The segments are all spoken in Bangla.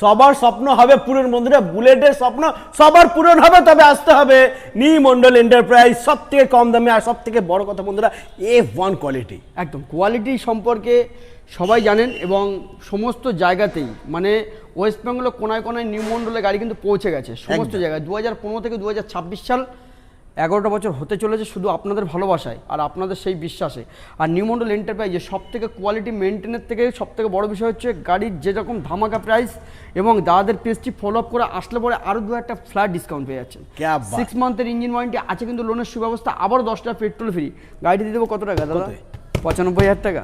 সবার স্বপ্ন হবে পূরণ বন্ধুরা, বুলেটের স্বপ্ন সবার পূরণ হবে, তবে আসতে হবে নি মন্ডল এন্টারপ্রাইজ, সব থেকে কম দামে আর সব থেকে বড় কথা বন্ধুরা F1 কোয়ালিটি। একদম কোয়ালিটি সম্পর্কে সবাই জানেন এবং সমস্ত জায়গাতেই মানে ওয়েস্ট বেঙ্গলের কোনায় কোনায় নিউ মন্ডলের গাড়ি কিন্তু পৌঁছে গেছে সমস্ত জায়গায়। 2015 থেকে 2026 সাল 11টা বছর হতে চলেছে শুধু আপনাদের ভালোবাসায় আর আপনাদের সেই বিশ্বাসে। আর নিউ মন্ডল এন্টারপ্রাইজে সব থেকে কোয়ালিটি মেনটেনের থেকে সব থেকে বড় বিষয় হচ্ছে গাড়ির যেরকম ধামাকা প্রাইস এবং দাদাদের পেজটি ফলো আপ করে আসলে পরে আরও 2-1 ফ্ল্যাট ডিসকাউন্ট পেয়ে যাচ্ছেন। 6 মান্থের ইঞ্জিন ওয়ারেন্টি আছে, কিন্তু লোনের সুব্যবস্থা, আবার 10 টাকা পেট্রোল ফ্রি। গাড়িটি দিয়ে দেবো কত টাকা দাদা? 95,000 টাকা।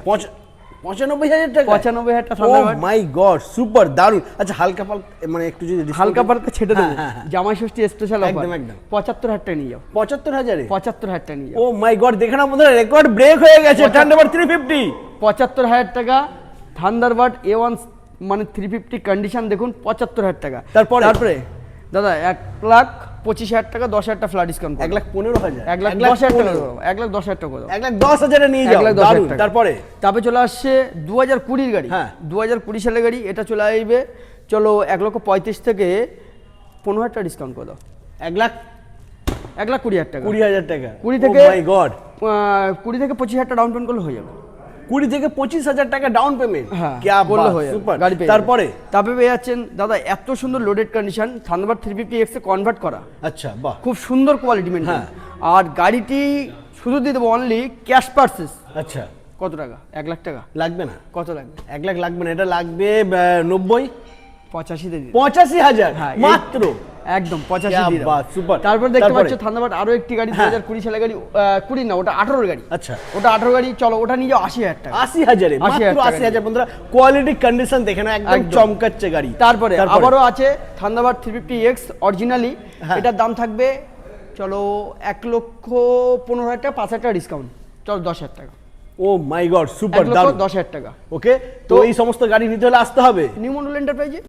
95,000 টাকা? 95,000 টাকা। ও মাই গড, সুপার দারুণ। আচ্ছা হালকা পালকা মানে একটু যদি হালকা পালকা ছেড়ে দেবো, জামাই ষষ্ঠী স্পেশাল অফার একদম একদম 75,000 টাকা নিয়ে যাও। 75,000 75,000 টাকা নিয়ে যাও। ও মাই গড, দেখে না বন্ধুরা রেকর্ড ব্রেক হয়ে গেছে। থান্ডারবার্ড 350 75,000 টাকা। থান্ডারবার্ড A1 মানে 350 কন্ডিশন দেখুন 75,000 টাকা। তারপরে দাদা 1,25,000 টাকা 10,000 টাকা ফ্ল্যাট ডিসকাউন্ট। 1,15,000 1,10,000 টাকা 1,10,000 টাকা 1,10,000 এ নিয়ে যাও। দারুণ। তারপরে চলে আসছে 2020 গাড়ি। 2020 সালের গাড়ি, এটা চলে আসবে চলো 1,35,000 থেকে 15,000 টাকা ডিসকাউন্ট করে দাও। 1,20,000 টাকা। 20,000 টাকা। 20 থেকে মাই গড 20 থেকে 25,000 টাকা ডাউন পেমেন্ট করলে হয়ে যাবে। 20 থেকে 25,000 টাকা ডাউন পেমেন্ট। হ্যাঁ, क्या করলে बात, হয়ে যাবে। সুপার। গাড়ি পেয়ে তারপরে পেয়ে যাচ্ছেন দাদা এত সুন্দর লোডেড কন্ডিশন থান্ডারবার্ড 350X এ কনভার্ট করা। আচ্ছা বাহ, খুব সুন্দর কোয়ালিটি মেনটেন। আর গাড়িটি শুধু দিয়ে দেবো অনলি ক্যাশ পারচেস। আচ্ছা কত টাকা? 1,00,000 টাকা লাগবে না? কত লাগবে? 1,00,000 লাগবে না, এটা লাগবে 90 85 দিয়ে দিন। 85,000 মাত্র। একদম 85 দিয়ে বাহ, সুপার। তারপর দেখতে পাচ্ছ থান্ডারবার্ড আরো একটি গাড়ি 2020 সালের গাড়ি, 20 না ওটা 18 এর গাড়ি। আচ্ছা ওটা 18 গাড়ি, চলো ওটা নিয়ে যাও 80,000 টাকা। 80,000 এ মাত্র 80,000 বন্ধুরা। কোয়ালিটি কন্ডিশন দেখে না, একদম চমকাচ্ছে গাড়ি। তারপরে আবারও আছে থান্ডারবার্ড 350X অরিজিনালি, এটার দাম থাকবে চলো 1,15,000 টাকা, 5,000 টাকা ডিসকাউন্ট, চলো 10,000 টাকা। ও মাই গড, সুপার দারুণ। 10,000 টাকা। ওকে, তো এই সমস্ত গাড়ি নিতে হলে আসতে হবে নিউ মন্ডল এন্টারপ্রাইজে।